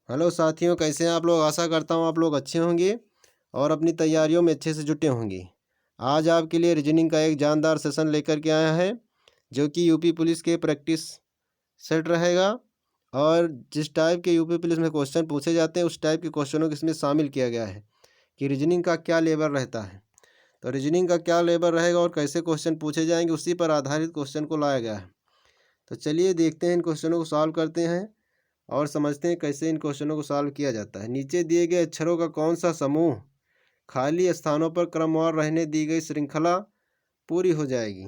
Hello साथियों, कैसे हैं आप लोग। आशा करता हूँ आप लोग अच्छे होंगे और अपनी तैयारियों में अच्छे से जुटे होंगे। आज आपके लिए रीजनिंग का एक जानदार सेशन लेकर के आया है, जो कि यूपी पुलिस के प्रैक्टिस सेट रहेगा। और जिस टाइप के यूपी पुलिस में क्वेश्चन पूछे जाते हैं, उस टाइप के क्वेश्चनों को इसमें शामिल किया गया है कि रीजनिंग का क्या लेवल रहता है। तो रीजनिंग का क्या लेवल रहेगा और कैसे क्वेश्चन पूछे जाएंगे, उसी पर आधारित क्वेश्चन को लाया गया है। तो चलिए देखते हैं, इन क्वेश्चनों को सॉल्व करते हैं और समझते हैं कैसे इन क्वेश्चनों को सॉल्व किया जाता है। नीचे दिए गए अक्षरों का कौन सा समूह खाली स्थानों पर क्रमवार रहने दी गई श्रृंखला पूरी हो जाएगी।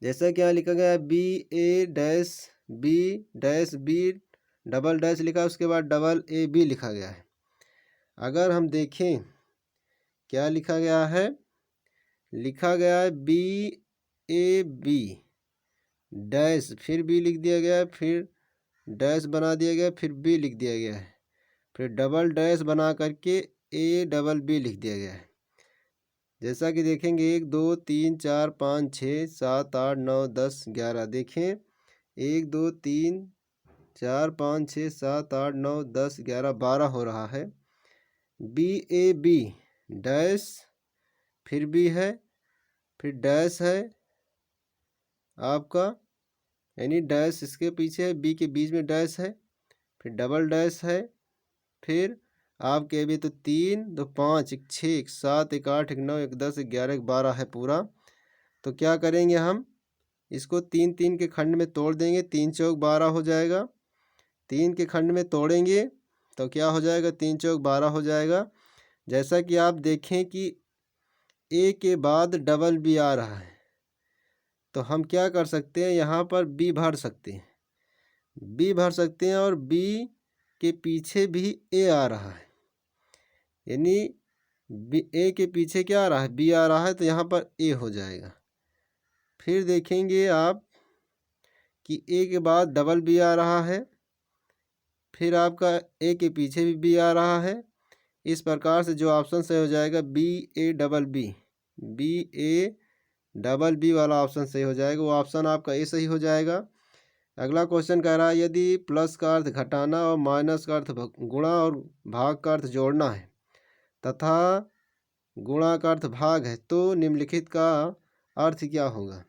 जैसा कि यहाँ लिखा गया है B dash B double dash लिखा है, उसके बाद डबल ए बी लिखा गया है। अगर हम देखें क्या लिखा गया है, लिखा गया है बी ए बी डैश, फिर बी लिख दिया गया है, फिर डैश बना दिया गया, फिर बी लिख दिया गया है, फिर डबल डैश बना करके ए डबल बी लिख दिया गया है। जैसा कि देखेंगे 1 2 3 4 5 6 7 8 9 10 11। देखें 1 2 3 4 5 6 7 8 9 10 11 12 हो रहा है। बी ए बी डैश, फिर बी है, फिर डैश है आपका, यानी डैश इसके पीछे है, बी के बीच में डैश है, फिर डबल डैश है, फिर आपके भी तो 3 2 5 1 6 1 7 1 8 1 9 1 10 1 11 1 12 है पूरा। तो क्या करेंगे, हम इसको 3 3 के खंड में तोड़ देंगे। 3 चौक 12 हो जाएगा। 3 के खंड में तोड़ेंगे तो क्या हो जाएगा, 3 चौक 12 हो जाएगा। जैसा कि आप देखें कि ए के बाद डबल बी आ रहा है, तो हम क्या कर सकते हैं, यहाँ पर बी भर सकते हैं, बी भर सकते हैं, और बी के पीछे भी ए आ रहा है, यानी ए के पीछे क्या आ रहा है, बी आ रहा है, तो यहाँ पर ए हो जाएगा। फिर देखेंगे आप कि ए के बाद डबल बी आ रहा है, फिर आपका ए के पीछे भी बी आ रहा है। इस प्रकार से जो ऑप्शन सही हो जाएगा B A double B, B A double B वाला ऑप्शन सही हो जाएगा। वो ऑप्शन आपका ए सही हो जाएगा। अगला क्वेश्चन कह रहा है यदि प्लस का अर्थ घटाना और माइनस का अर्थ गुणा और भाग का अर्थ जोड़ना है तथा गुणा का अर्थ भाग है, तो निम्नलिखित का अर्थ क्या होगा।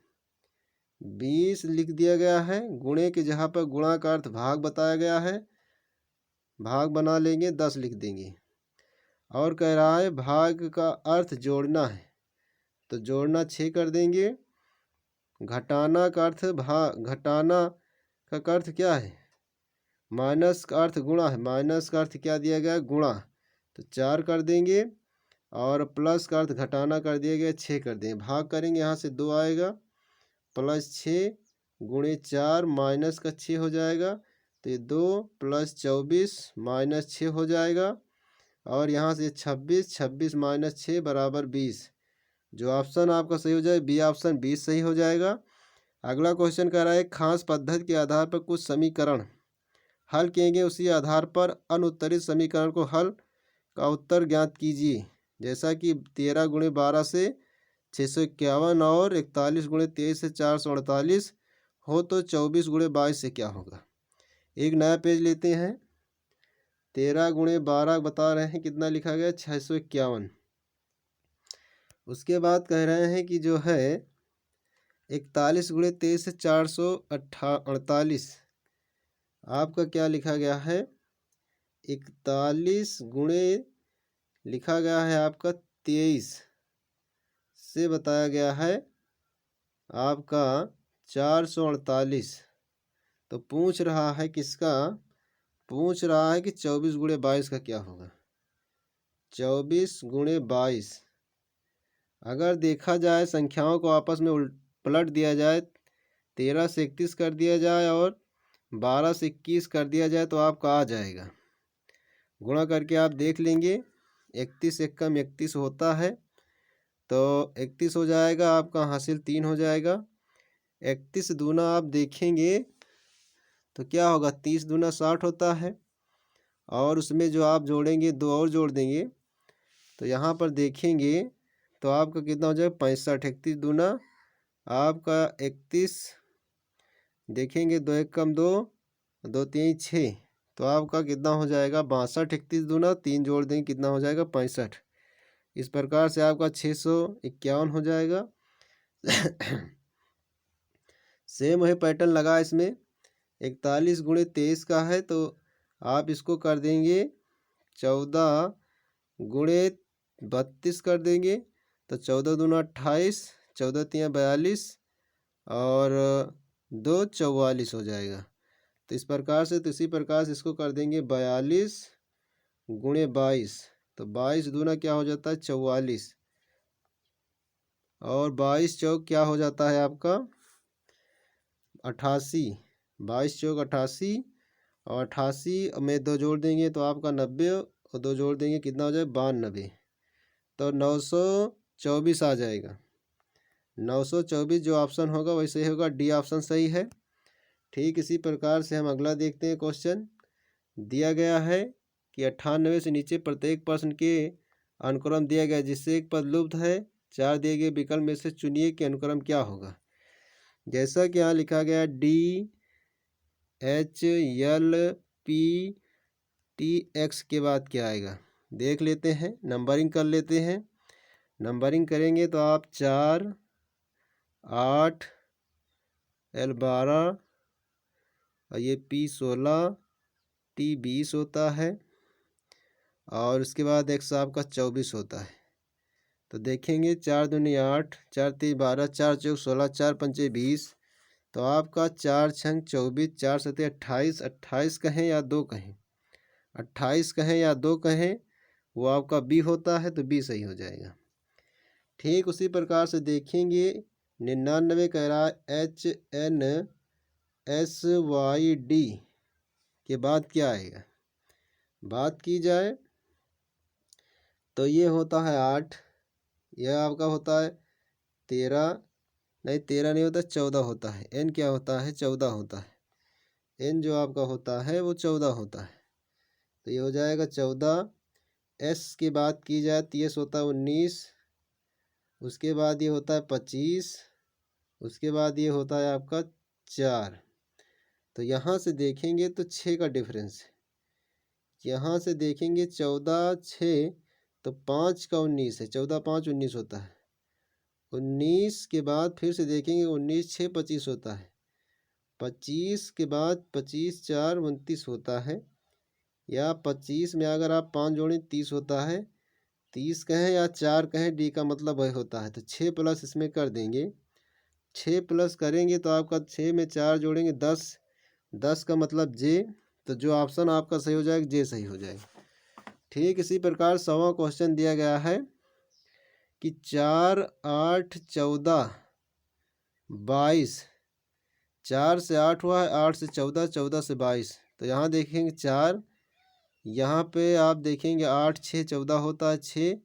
20 लिख दिया गया है, गुणे के जगह पर गुणा का अर्थ भाग बताया गया है, भाग बना लेंगे, 10 लिख देंगे। और कह रहा है भाग का अर्थ जोड़ना है, तो जोड़ना 6 कर देंगे। घटाना का अर्थ घटाना का अर्थ क्या है, माइनस का अर्थ गुणा है, माइनस का अर्थ क्या दिया गया, गुणा, तो 4 कर देंगे। और प्लस का अर्थ घटाना कर दिया गया, 6 कर देंगे। भाग करेंगे, यहाँ से 2 आएगा, प्लस 6 गुणे 4 माइनस का 6 हो जाएगा, तो ये 2 प्लस 24 माइनस 6 हो जाएगा। और यहाँ से 26, 26 माइनस 6 बराबर 20। जो ऑप्शन आपका सही हो जाए बी ऑप्शन 20 सही हो जाएगा। अगला क्वेश्चन कह रहा है खास पद्धति के आधार पर कुछ समीकरण हल किएंगे, उसी आधार पर अनुत्तरित समीकरण को हल का उत्तर ज्ञात कीजिए। जैसा कि 13 गुणे 12 से 651 और 41 गुणे 23 से 448 हो, तो 24 गुणे 22 से क्या होगा। एक नया पेज लेते हैं। 13 गुणे 12 बता रहे हैं कितना लिखा गया, 651। उसके बाद कह रहे हैं कि जो है 41 गुणे 23 से 448 आपका क्या लिखा गया है, 41 गुणे लिखा गया है आपका 23 से बताया गया है आपका 448। तो पूछ रहा है किसका, पूछ रहा है कि 24 गुणे 22 का क्या होगा। 24 गुणे 22 अगर देखा जाए, संख्याओं को आपस में पलट दिया जाए, 13 से 31 कर दिया जाए और 12 से 21 कर दिया जाए, तो आपका आ जाएगा। गुणा करके आप देख लेंगे, 31 एक कम 31 होता है, तो 31 हो जाएगा आपका, हासिल 3 हो जाएगा। 31 दूना आप देखेंगे तो क्या होगा, 30 दूना 60 होता है, और उसमें जो आप जोड़ेंगे 2 और जोड़ देंगे, तो यहाँ पर देखेंगे तो आपका कितना हो जाएगा, 65। 31 दूना आपका 31, देखेंगे 2 एक कम 2, 2 3 6, तो आपका कितना हो जाएगा 62, 31 दूना 3 जोड़ देंगे कितना हो जाएगा 65। इस प्रकार से आपका 651 हो जाएगा। सेम वही पैटर्न लगा इसमें 41 गुणे 23 का है, तो आप इसको कर देंगे 14 गुणे 32 कर देंगे, तो 14 दूना 28, 14 तियाँ 42 और 2 44 हो जाएगा। तो इस प्रकार से, तो इसी प्रकार से इसको कर देंगे 42 गुणे 22, तो 22 दूना क्या हो जाता है 44, और 22 चौक क्या हो जाता है आपका 88, 22 चौक 88, और 88 में 2 जोड़ देंगे तो आपका 90, और 2 जोड़ देंगे कितना हो जाए 92, तो 924 आ जाएगा। 924 जो ऑप्शन होगा वैसे ही होगा, डी ऑप्शन सही है। ठीक इसी प्रकार से हम अगला देखते हैं क्वेश्चन। दिया गया है कि 98 से नीचे प्रत्येक प्रश्न के अनुक्रम दिया गया जिससे एक पद लुप्त है, 4 दिए गए विकल्प में से चुनिए कि अनुक्रम क्या होगा। जैसा कि यहाँ लिखा गया DHLPTX के बाद क्या आएगा देख लेते हैं, नंबरिंग कर लेते हैं। नंबरिंग करेंगे तो आप 4, 8, L12 और ये P16, T20 होता है, और उसके बाद X आपका 24 होता है। तो देखेंगे 4 दूनी 8, 4 3 12, 4 चौक 16, 4 पंचे 20, तो आपका 4 छंग 24, 4 सते 28, 28 कहें या 2 कहें, 28 कहें या 2 कहें, वो आपका बी होता है, तो बी सही हो जाएगा। ठीक उसी प्रकार से देखेंगे 99 कह रहा है HNSYD के बाद क्या आएगा। बात की जाए तो ये होता है 8, यह आपका होता है 13, नहीं 13 नहीं होता 14 होता है। एन क्या होता है 14 होता है, एन जो आपका होता है वो 14 होता है, तो ये हो जाएगा 14। एस की बात की जाए तो ये होता है 19, उसके बाद ये होता है 25, उसके बाद ये होता है आपका 4। तो यहाँ से देखेंगे तो 6 का डिफरेंस है, यहाँ से देखेंगे 14 6, तो 5 का 19 है, 14 5 19 होता है। 19 के बाद फिर से देखेंगे 19 6 25 होता है, 25 के बाद 25 4 29 होता है, या 25 में अगर आप 5 जोड़ें 30 होता है, 30 कहें या 4 कहें, डी का मतलब वही होता है। तो 6 प्लस इसमें कर देंगे, 6 प्लस करेंगे तो आपका 6 में 4 जोड़ेंगे 10, 10 का मतलब जे, तो जो ऑप्शन आपका सही हो जाएगा जे सही हो जाएगा। ठीक इसी प्रकार 100वां क्वेश्चन दिया गया है कि 4 8 14 22, 4 से 8 हुआ है, 8 से 14, 14 से 22, तो यहाँ देखेंगे 4, यहाँ पे आप देखेंगे 8 6 14 होता है 6,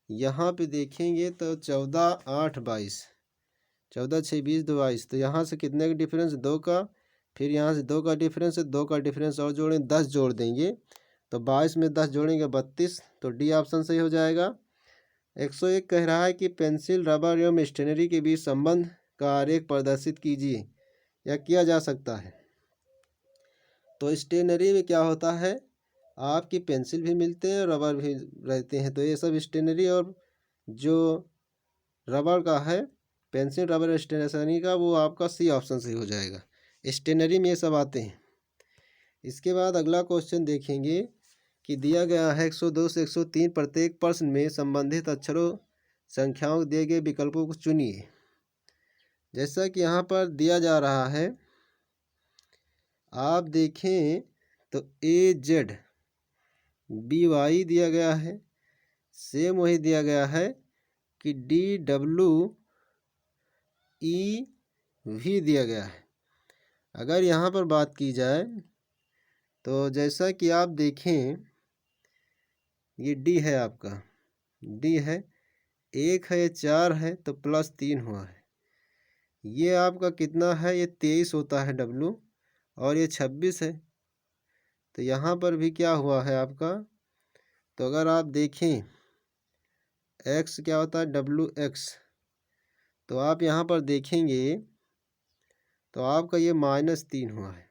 यहाँ पे देखेंगे तो 14 8 22, 14 6 20 2 22, तो यहाँ से कितने का डिफरेंस 2 का, फिर यहाँ से 2 का डिफरेंस है, 2 का डिफरेंस और जोड़ें 10 जोड़ देंगे, तो 22 में 10 जोड़ेंगे 32, तो डी ऑप्शन सही हो जाएगा। 101 कह रहा है कि पेंसिल रबर एवं स्टेशनरी के बीच संबंध का आरेख प्रदर्शित कीजिए, या किया जा सकता है। तो स्टेशनरी में क्या होता है, आपकी पेंसिल भी मिलते हैं रबर भी रहते हैं, तो ये सब स्टेशनरी, और जो रबर का है पेंसिल रबर स्टेशनरी का, वो आपका सी ऑप्शन से हो जाएगा। स्टेशनरी में ये सब आते हैं। इसके बाद अगला क्वेश्चन देखेंगे कि दिया गया है 102 से 103 प्रत्येक प्रश्न में संबंधित अक्षरों संख्याओं दिए गए विकल्पों को चुनिए। जैसा कि यहाँ पर दिया जा रहा है, आप देखें तो AZBY दिया गया है, सेम वही दिया गया है कि DWEV दिया गया है। अगर यहाँ पर बात की जाए तो जैसा कि आप देखें ये डी है, आपका डी है, 1 है 4 है तो प्लस 3 हुआ है, ये आपका कितना है ये 23 होता है डब्लू, और ये 26 है, तो यहाँ पर भी क्या हुआ है आपका, तो अगर आप देखें एक्स क्या होता है WX, तो आप यहाँ पर देखेंगे तो आपका ये -3 हुआ है,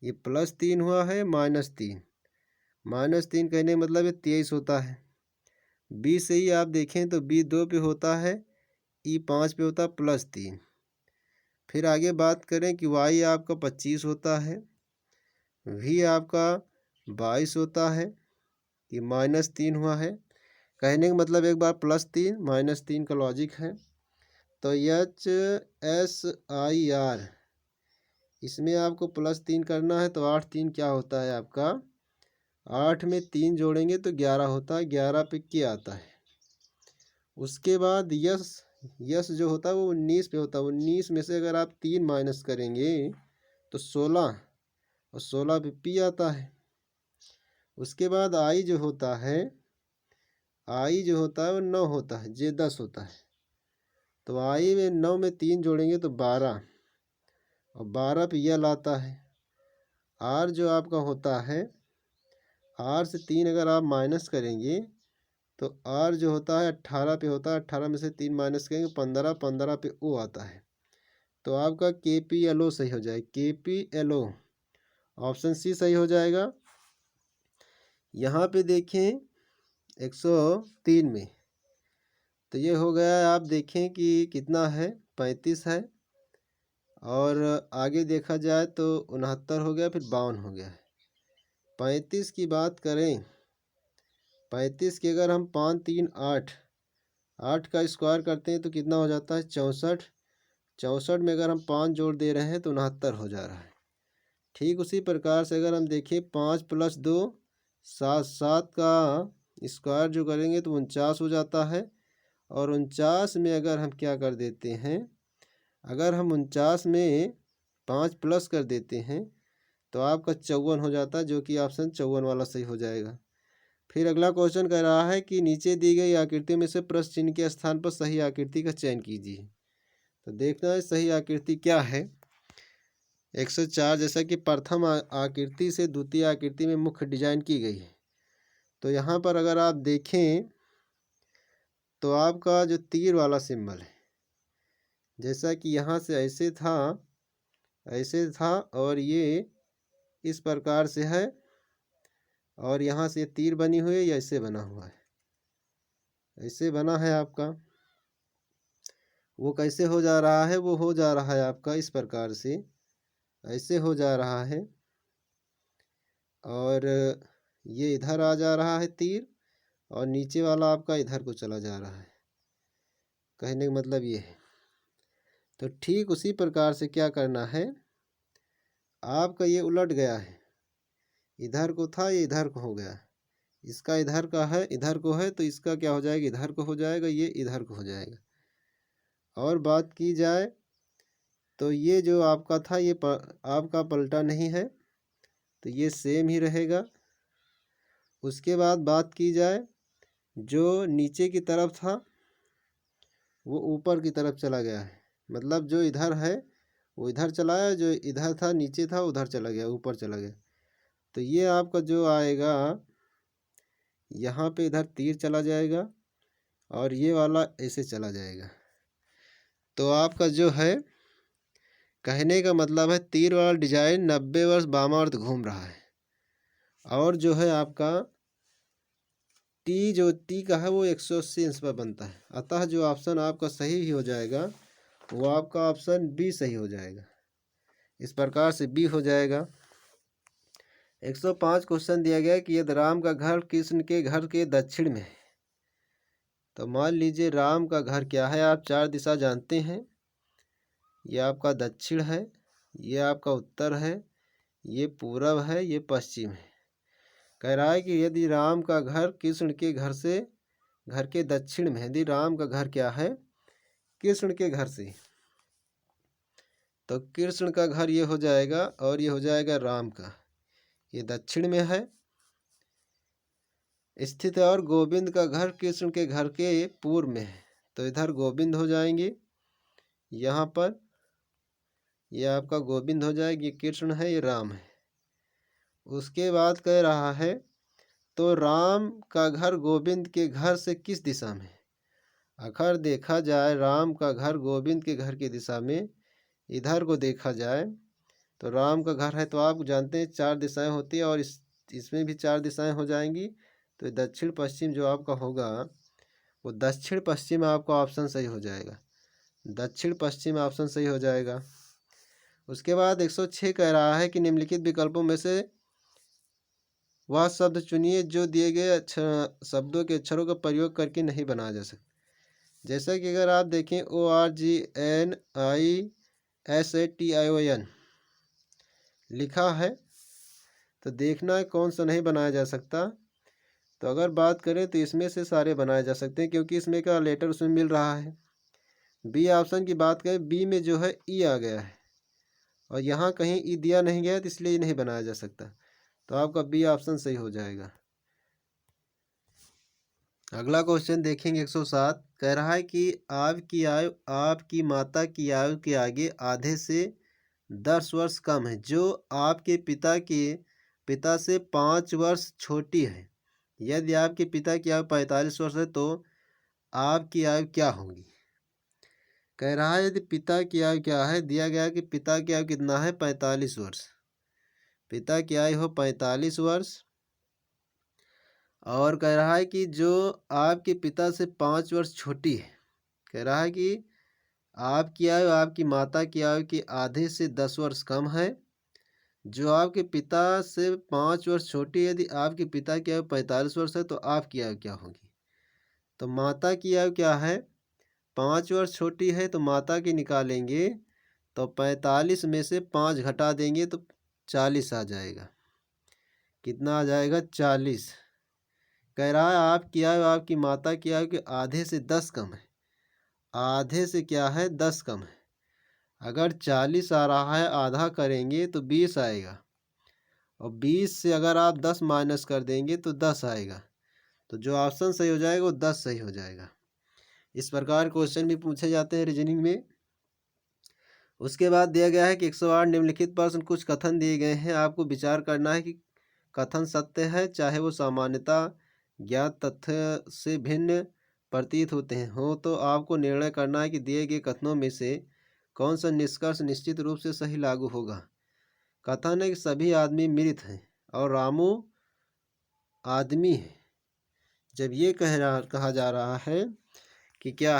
ये +3 हुआ है -3। -3 कहने का मतलब ये 23 होता है। बी से ही आप देखें तो बी 2 पे होता है, ई 5 पे होता है +3। फिर आगे बात करें कि वाई आपका 25 होता है, वी आपका 22 होता है, ये -3 हुआ है। कहने का मतलब एक बार +3 -3 का लॉजिक है। तो HSIR इसमें आपको +3 करना है, तो 8 3 क्या होता है आपका, 8 में 3 जोड़ेंगे तो 11 होता है, 11 पे क्या आता है। उसके बाद यस, यस जो होता है वो 19 पे होता है, 19 में से अगर आप 3 माइनस करेंगे तो 16, और 16 पे पी आता है। उसके बाद आई जो होता है, आई जो होता है वो 9 होता है, जे 10 होता है। तो आई में 9 में 3 जोड़ेंगे तो 12, और 12 पे यल आता है। आर जो आपका होता है, आर से 3 अगर आप माइनस करेंगे तो आर जो होता है 18 पे होता है, 18 में से 3 माइनस करेंगे 15, 15 पे ओ आता है। तो आपका KPLO सही हो जाएगा, KPLO ऑप्शन सी सही हो जाएगा। यहाँ पे देखें 103 में, तो ये हो गया, आप देखें कि कितना है, 35 है, और आगे देखा जाए तो 69 हो गया, फिर 52 हो गया है। 35 की बात करें, 35 की अगर हम 5 3 8, 8 का स्क्वायर करते हैं तो कितना हो जाता है, 64। 64 में अगर हम 5 जोड़ दे रहे हैं तो 69 हो जा रहा है। ठीक उसी प्रकार से अगर हम देखें 5 + 2 7, 7 का स्क्वायर जो करेंगे तो 49 हो जाता है। और 49 में अगर हम क्या कर देते हैं, अगर हम 49 में 5 प्लस कर देते हैं तो आपका 54 हो जाता है, जो कि ऑप्शन 54 वाला सही हो जाएगा। फिर अगला क्वेश्चन कह रहा है कि नीचे दी गई आकृति में से प्रश्न चिन्ह के स्थान पर सही आकृति का चयन कीजिए। तो देखना है सही आकृति क्या है। 104, जैसा कि प्रथम आकृति से द्वितीय आकृति में मुख्य डिजाइन की गई है। तो यहाँ पर अगर आप देखें तो आपका जो तीर वाला सिंबल है, जैसा कि यहाँ से ऐसे था, ऐसे था, और ये इस प्रकार से है, और यहाँ से तीर बनी हुई है, या ऐसे बना हुआ है, ऐसे बना है आपका। वो कैसे हो जा रहा है, वो हो जा रहा है आपका इस प्रकार से, ऐसे हो जा रहा है, और ये इधर आ जा रहा है तीर, और नीचे वाला आपका इधर को चला जा रहा है। कहने का मतलब ये है। तो ठीक उसी प्रकार से क्या करना है, आपका ये उलट गया है, इधर को था ये इधर को हो गया, इसका इधर का है, इधर को है, तो इसका क्या हो जाएगा, इधर को हो जाएगा, ये इधर को हो जाएगा। और बात की जाए तो ये जो आपका था ये आपका पलटा नहीं है, तो ये सेम ही रहेगा। उसके बाद बात की जाए, जो नीचे की तरफ था वो ऊपर की तरफ चला गया है, मतलब जो इधर है वो इधर चला है, जो इधर था नीचे था उधर चला गया, ऊपर चला गया। तो ये आपका जो आएगा, यहाँ पे इधर तीर चला जाएगा, और ये वाला ऐसे चला जाएगा। तो आपका जो है, कहने का मतलब है तीर वाला डिजाइन 90 वर्ष वामावर्त घूम रहा है, और जो है आपका टी जो टी का है वो 180 अंश पर बनता है। अतः जो ऑप्शन आपका सही ही हो जाएगा वो आपका ऑप्शन बी सही हो जाएगा। इस प्रकार से बी हो जाएगा। 105 क्वेश्चन दिया गया कि यदि राम का घर कृष्ण के घर के दक्षिण में है, तो मान लीजिए राम का घर क्या है, आप 4 दिशा जानते हैं, ये आपका दक्षिण है, ये आपका उत्तर है, ये पूरब है, ये पश्चिम है। कह रहा है कि यदि राम का घर कृष्ण के घर से, घर के दक्षिण में, यदि राम का घर क्या है, कृष्ण के घर से, तो कृष्ण का घर ये हो जाएगा, और ये हो जाएगा राम का, ये दक्षिण में है स्थित है, और गोविंद का घर कृष्ण के घर के पूर्व में है, तो इधर गोविंद हो जाएंगे, यहाँ पर ये आपका गोविंद हो जाएगी, कृष्ण है, ये राम है। उसके बाद कह रहा है तो राम का घर गोविंद के घर से किस दिशा में, अगर देखा जाए राम का घर गोविंद के घर की दिशा में, इधर को देखा जाए तो राम का घर है, तो आप जानते हैं 4 दिशाएं होती है और इसमें भी 4 दिशाएं हो जाएंगी। तो दक्षिण पश्चिम जो आपका होगा वो दक्षिण पश्चिम आपका ऑप्शन सही हो जाएगा। दक्षिण पश्चिम ऑप्शन सही हो जाएगा। उसके बाद 106 कह रहा है कि निम्नलिखित विकल्पों में से वह शब्द चुनिए जो दिए गए शब्दों के अक्षरों का प्रयोग करके नहीं बनाया जा सकता। जैसा कि अगर आप देखें ORGNISATION लिखा है, तो देखना है कौन सा नहीं बनाया जा सकता। तो अगर बात करें तो इसमें से सारे बनाए जा सकते हैं, क्योंकि इसमें का लेटर उसमें मिल रहा है। बी ऑप्शन की बात करें, बी में जो है ई आ गया है और यहाँ कहीं ई दिया नहीं गया, तो इसलिए नहीं बनाया जा सकता। तो आपका बी ऑप्शन सही हो जाएगा। अगला क्वेश्चन देखेंगे 107 कह रहा है कि आपकी आयु आपकी माता की आयु के आगे आधे से 10 वर्ष कम है, जो आपके पिता से 5 वर्ष छोटी है। यदि आपके पिता की आयु 45 वर्ष है तो आपकी आयु क्या होगी। कह रहा है यदि पिता की आयु क्या है, दिया गया कि पिता की आयु कितना है 45 वर्ष। पिता की आयु हो 45 वर्ष और कह रहा है कि जो आपके पिता से 5 वर्ष छोटी है। कह रहा है कि आपकी आयु आपकी माता की आयु के आधे से 10 वर्ष कम है, जो आपके पिता से 5 वर्ष छोटी है। यदि आपके पिता की आयु 45 वर्ष है तो आपकी आयु क्या होगी। तो माता की आयु क्या है 5 वर्ष छोटी है, तो माता की निकालेंगे तो 45 में से 5 घटा देंगे तो 40 आ जाएगा। कितना आ जाएगा 40। कह रहा है आपकी आयु आपकी माता की आयु के आधे से 10 कम है। आधे से क्या है 10 कम है। अगर 40 आ रहा है आधा करेंगे तो 20 आएगा और 20 से अगर आप 10 माइनस कर देंगे तो 10 आएगा। तो जो ऑप्शन सही हो जाएगा वो 10 सही हो जाएगा। इस प्रकार क्वेश्चन भी पूछे जाते हैं रीजनिंग में। उसके बाद दिया गया है कि 108 निम्नलिखित प्रश्न कुछ कथन दिए गए हैं, आपको विचार करना है कि कथन सत्य है चाहे वो सामान्यता ज्ञात तथ्य से भिन्न प्रतीत होते हैं हो, तो आपको निर्णय करना है कि दिए गए कथनों में से कौन सा निष्कर्ष निश्चित रूप से सही लागू होगा। कथन है कि सभी आदमी मृत हैं और रामू आदमी है। जब ये कहा जा रहा है कि क्या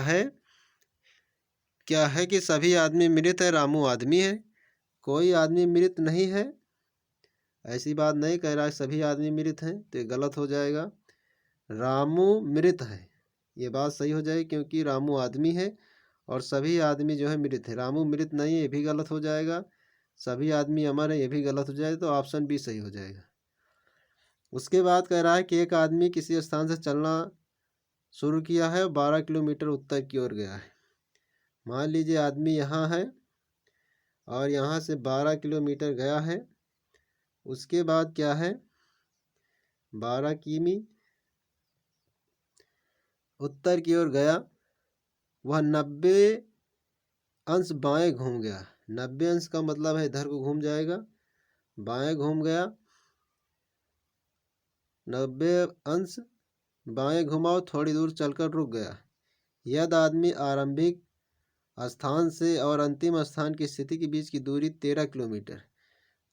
है कि सभी आदमी मृत है, रामू आदमी है, कोई आदमी मृत नहीं है, ऐसी बात नहीं कह रहा है सभी आदमी मृत हैं, तो ये गलत हो जाएगा। रामू मृत है, ये बात सही हो जाएगी क्योंकि रामू आदमी है और सभी आदमी जो है मृत है। रामू मृत नहीं है, ये भी गलत हो जाएगा। सभी आदमी अमर है, ये भी गलत हो जाएगा। तो ऑप्शन बी सही हो जाएगा। उसके बाद कह रहा है कि एक आदमी किसी स्थान से चलना शुरू किया है और 12 किलोमीटर उत्तर की ओर गया है। मान लीजिए आदमी यहाँ है और यहाँ से 12 किलोमीटर गया है। उसके बाद क्या है 12 किमी उत्तर की ओर गया, वह 90 अंश बाएं घूम गया। 90 अंश का मतलब है इधर को घूम जाएगा, बाएं घूम गया। 90 अंश बाएं घुमाओ, थोड़ी दूर चलकर रुक गया। यदि आदमी आरंभिक स्थान से और अंतिम स्थान की स्थिति के बीच की दूरी 13 किलोमीटर।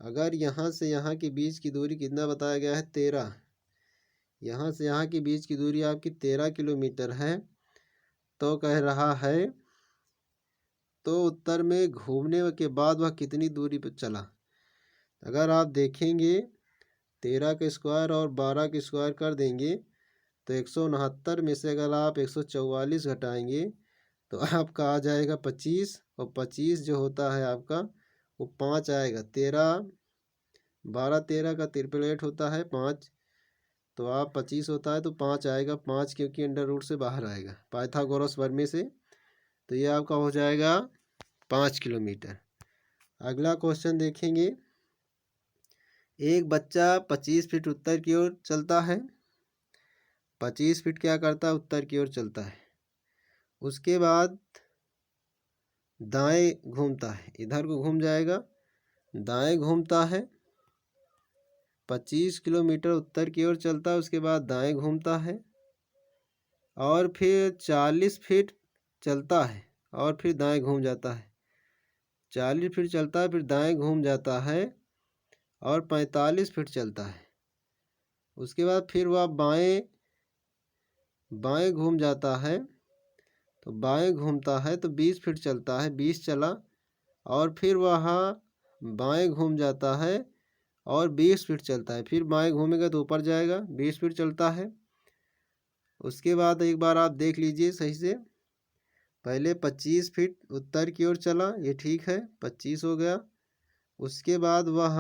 अगर यहाँ से यहाँ के बीच की दूरी कितना बताया गया है 13, यहाँ से यहाँ के बीच की दूरी आपकी 13 किलोमीटर है, तो कह रहा है तो उत्तर में घूमने के बाद वह कितनी दूरी पर चला। अगर आप देखेंगे 13 का स्क्वायर और 12 का स्क्वायर कर देंगे तो 169 में से अगर आप 144 घटाएंगे तो आपका आ जाएगा 25 और 25 जो होता है आपका वो 5 आएगा। 12 का त्रिपलेट होता है 5, तो आप 25 होता है तो 5 आएगा। 5 क्योंकि अंडर रूट से बाहर आएगा पाइथागोरस प्रमेय से, तो ये आपका हो जाएगा 5 किलोमीटर। अगला क्वेश्चन देखेंगे। एक बच्चा 25 फीट उत्तर की ओर चलता है। 25 फीट क्या करता है उत्तर की ओर चलता है। उसके बाद दाएं घूमता है, इधर को घूम जाएगा, दाएं घूमता है। 25 किलोमीटर उत्तर की ओर चलता है, उसके बाद दाएं घूमता है और फिर 40 फीट चलता है और फिर दाएं घूम जाता है। 40 फीट चलता है, फिर दाएं घूम जाता है और 45 फीट चलता है। उसके बाद फिर वह बाएं बाएं घूम जाता है, तो बाएं घूमता है तो 20 फीट चलता है, 20 चला, और फिर वहाँ बाएं घूम जाता है और 20 फीट चलता है। फिर बाएं घूमेगा तो ऊपर जाएगा, 20 फीट चलता है। उसके बाद एक बार आप देख लीजिए सही से, पहले 25 फीट उत्तर की ओर चला, ये ठीक है, 25 हो गया। उसके बाद वह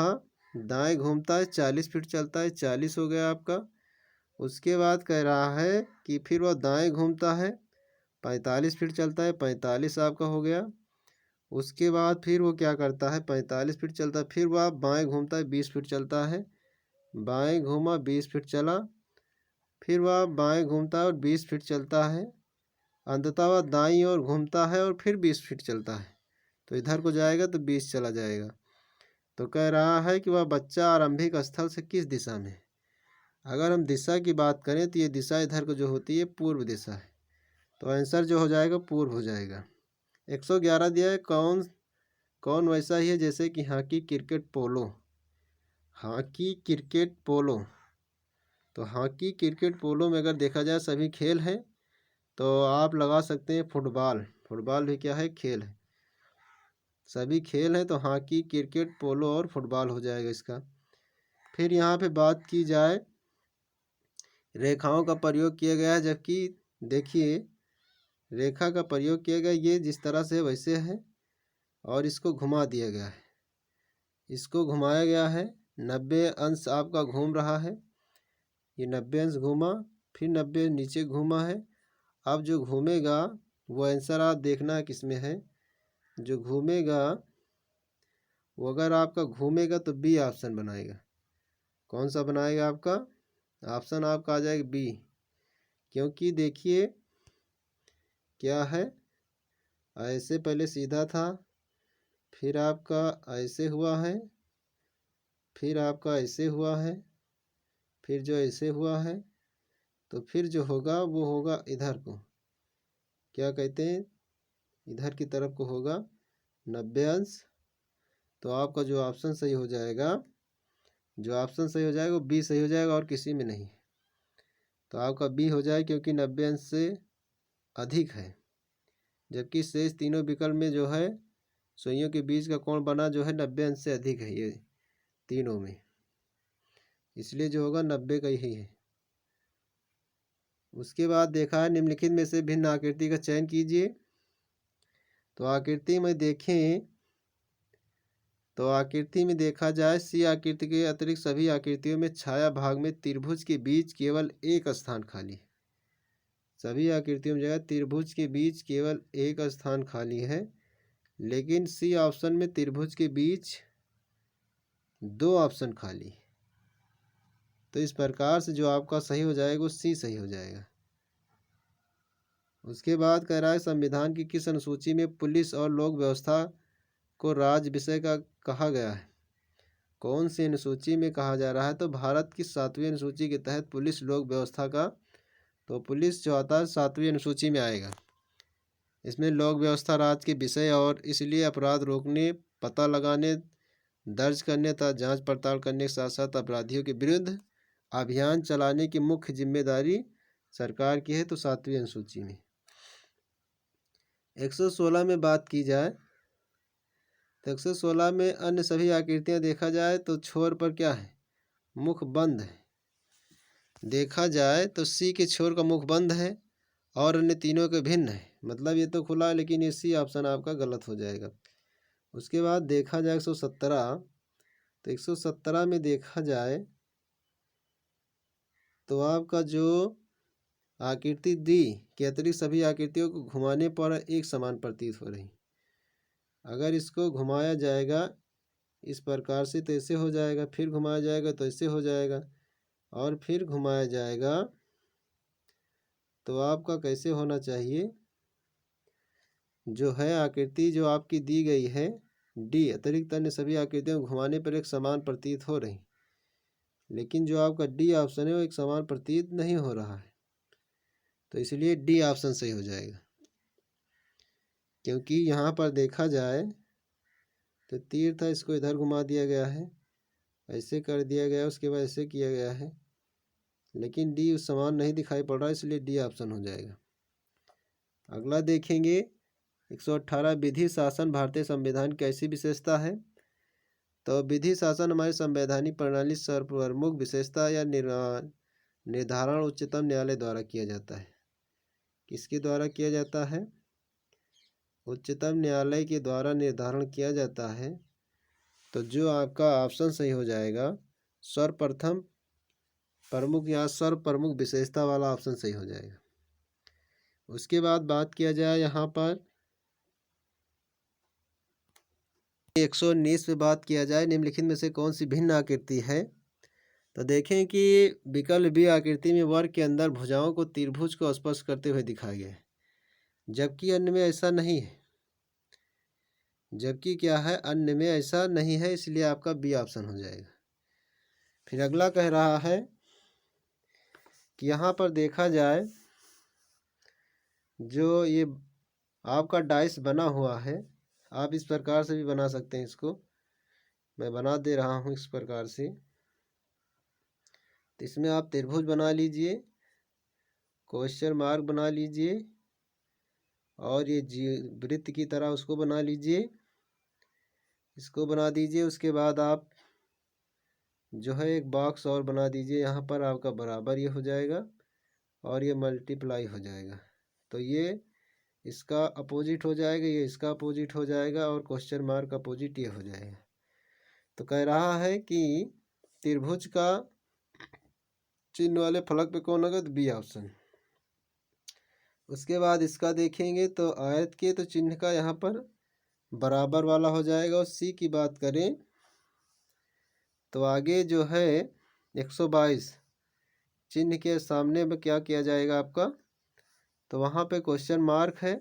दाएं घूमता है, 40 फीट चलता है, 40 हो गया आपका। उसके बाद कह रहा है कि फिर वह दाएं घूमता है, 45 फीट चलता है, 45 आपका हो गया। उसके बाद फिर वो क्या करता है, 45 फीट चलता है, फिर वह बाएं घूमता है, 20 फीट चलता है, बाएं घूमा, 20 फीट चला, फिर वह बाएं घूमता है और 20 फीट चलता है। अंततः वह दाईं ओर घूमता है और फिर 20 फीट चलता है, तो इधर को जाएगा तो 20 चला जाएगा। तो कह रहा है कि वह बच्चा आरंभिक स्थल से किस दिशा में है। अगर हम दिशा की बात करें तो ये दिशा इधर को जो होती है पूर्व दिशा है, तो आंसर जो हो जाएगा पूर्व हो जाएगा। 111 दिया है, कौन कौन वैसा ही है जैसे कि हॉकी, क्रिकेट, पोलो। हॉकी, क्रिकेट, पोलो, तो हॉकी, क्रिकेट, पोलो में अगर देखा जाए सभी खेल हैं, तो आप लगा सकते हैं फुटबॉल। फुटबॉल भी क्या है, खेल है। सभी खेल हैं तो हॉकी, क्रिकेट, पोलो और फुटबॉल हो जाएगा इसका। फिर यहाँ पे बात की जाए, रेखाओं का प्रयोग किया गया है, जबकि देखिए रेखा का प्रयोग किया गया, ये जिस तरह से वैसे है और इसको घुमा दिया गया है, इसको घुमाया गया है, 90 अंश आपका घूम रहा है, ये 90 अंश घूमा, फिर 90 नीचे घूमा है। अब जो घूमेगा वो आंसर आप देखना है किस में है। जो घूमेगा वो अगर आपका घूमेगा तो बी ऑप्शन बनाएगा। कौन सा बनाएगा आपका ऑप्शन, आपका आ जाएगा बी, क्योंकि देखिए क्या है, ऐसे पहले सीधा था, फिर आपका ऐसे हुआ है, फिर आपका ऐसे हुआ है, फिर जो ऐसे हुआ है, तो फिर जो होगा वो होगा इधर को, क्या कहते हैं, इधर की तरफ को होगा 90 अंश। तो आपका जो ऑप्शन सही हो जाएगा, जो ऑप्शन सही हो जाएगा वो बी सही हो जाएगा और किसी में नहीं। तो आपका बी हो जाए, क्योंकि 90 अंश से अधिक है, जबकि शेष तीनों विकल्प में जो है सुइयों के बीच का कोण बना जो है 90 अंश से अधिक है, ये तीनों में, इसलिए जो होगा 90 का ही है। उसके बाद देखा है, निम्नलिखित में से भिन्न आकृति का चयन कीजिए। तो आकृति में देखें, तो आकृति में देखा जाए, सी आकृति के अतिरिक्त सभी आकृतियों में छाया भाग में त्रिभुज के बीच केवल एक स्थान खाली है। सभी आकृतियों में जगह त्रिभुज के बीच केवल एक स्थान खाली है, लेकिन सी ऑप्शन में त्रिभुज के बीच 2 ऑप्शन खाली है। तो इस प्रकार से जो आपका सही हो जाएगा वो सी सही हो जाएगा। उसके बाद कह रहा है, संविधान की किस अनुसूची में पुलिस और लोक व्यवस्था को राज्य विषय का कहा गया है। कौन सी अनुसूची में कहा जा रहा है, तो भारत की 7वीं अनुसूची के तहत पुलिस लोक व्यवस्था का, तो पुलिस जो आता है 7वीं अनुसूची में आएगा। इसमें लोक व्यवस्था राज्य के विषय और इसलिए अपराध रोकने, पता लगाने, दर्ज करने तथा जांच पड़ताल करने के साथ साथ अपराधियों के विरुद्ध अभियान चलाने की मुख्य जिम्मेदारी सरकार की है, तो 7वीं अनुसूची में। 116 में बात की जाए, तो 116 में अन्य सभी आकृतियां देखा जाए तो छोर पर क्या है, मुख बंद है। देखा जाए तो सी के छोर का मुख बंद है और अन्य तीनों के भिन्न है, मतलब ये तो खुला है, लेकिन ये सी ऑप्शन आपका गलत हो जाएगा। उसके बाद देखा जाए 117, तो 117 में देखा जाए तो आपका जो आकृति दी के अतिरिक्त सभी आकृतियों को घुमाने पर एक समान प्रतीत हो रही। अगर इसको घुमाया जाएगा इस प्रकार से तो ऐसे हो जाएगा, फिर घुमाया जाएगा तो ऐसे हो जाएगा, और फिर घुमाया जाएगा तो आपका कैसे होना चाहिए, जो है आकृति जो आपकी दी गई है डी, अतिरिक्त अन्य सभी आकृतियों को घुमाने पर एक समान प्रतीत हो रही, लेकिन जो आपका डी ऑप्शन है वो एक समान प्रतीत नहीं हो रहा है, तो इसलिए डी ऑप्शन सही हो जाएगा। क्योंकि यहाँ पर देखा जाए तो तीर था, इसको इधर घुमा दिया गया है, ऐसे कर दिया गया, उसके बाद ऐसे किया गया है, लेकिन डी उस समान नहीं दिखाई पड़ रहा, इसलिए डी ऑप्शन हो जाएगा। अगला देखेंगे 118 विधि शासन भारतीय संविधान की ऐसी विशेषता है। तो विधि शासन हमारी संवैधानिक प्रणाली सर्वप्रमुख विशेषता या निर्धारण उच्चतम न्यायालय द्वारा किया जाता है। किसके द्वारा किया जाता है? उच्चतम न्यायालय के द्वारा निर्धारण किया जाता है। तो जो आपका ऑप्शन सही हो जाएगा, सर्वप्रथम प्रमुख या सर्वप्रमुख विशेषता वाला ऑप्शन सही हो जाएगा। उसके बाद बात किया जाए यहाँ पर 119 पे बात किया जाए, निम्नलिखित में से कौन सी भिन्न आकृति है? तो देखें कि विकल्प बी आकृति में वर्ग के अंदर भुजाओं को त्रिभुज को स्पर्श करते हुए दिखाया गया है, जबकि अन्य में ऐसा नहीं है। जबकि क्या है, अन्य में ऐसा नहीं है, इसलिए आपका बी ऑप्शन हो जाएगा। फिर अगला कह रहा है कि यहाँ पर देखा जाए जो ये आपका डाइस बना हुआ है, आप इस प्रकार से भी बना सकते हैं। इसको मैं बना दे रहा हूँ इस प्रकार से। तो इसमें आप त्रिभुज बना लीजिए, क्वेश्चन मार्क बना लीजिए, और ये वृत्त की तरह उसको बना लीजिए, इसको बना दीजिए। उसके बाद आप जो है एक बॉक्स और बना दीजिए, यहाँ पर आपका बराबर ये हो जाएगा और ये मल्टीप्लाई हो जाएगा। तो ये इसका अपोजिट हो जाएगा, ये इसका अपोजिट हो जाएगा, और क्वेश्चन मार्क अपोजिट ये हो जाएगा। तो कह रहा है कि त्रिभुज का चिन्ह वाले फलक पे कौन होगा? तो बी ऑप्शन। उसके बाद इसका देखेंगे तो आयत के तो चिन्ह का यहाँ पर बराबर वाला हो जाएगा। और सी की बात करें तो आगे जो है 122 चिन्ह के सामने में क्या किया जाएगा आपका? तो वहाँ पे क्वेश्चन मार्क है,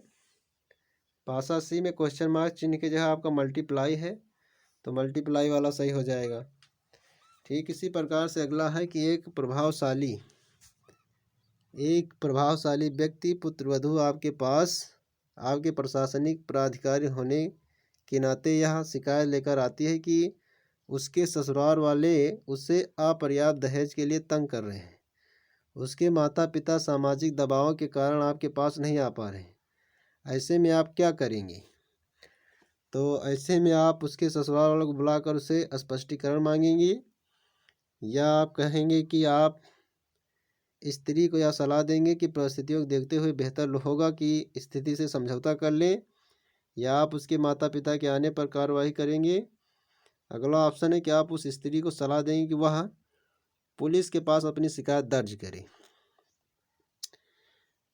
पासा सी में क्वेश्चन मार्क चिन्ह के जगह आपका मल्टीप्लाई है, तो मल्टीप्लाई वाला सही हो जाएगा। ठीक इसी प्रकार से अगला है कि एक प्रभावशाली व्यक्ति पुत्रवधू आपके पास आपके प्रशासनिक प्राधिकारी होने के नाते यह शिकायत लेकर आती है कि उसके ससुराल वाले उसे अपर्याप्त दहेज के लिए तंग कर रहे हैं। उसके माता पिता सामाजिक दबावों के कारण आपके पास नहीं आ पा रहे हैं। ऐसे में आप क्या करेंगे? तो ऐसे में आप उसके ससुराल वालों को बुलाकर उसे स्पष्टीकरण मांगेंगे, या आप कहेंगे कि आप स्त्री को यह सलाह देंगे कि परिस्थितियों को देखते हुए बेहतर होगा कि स्थिति से समझौता कर लें, या आप उसके माता पिता के आने पर कार्रवाई करेंगे। अगला ऑप्शन है कि आप उस स्त्री को सलाह देंगे कि वह पुलिस के पास अपनी शिकायत दर्ज करे।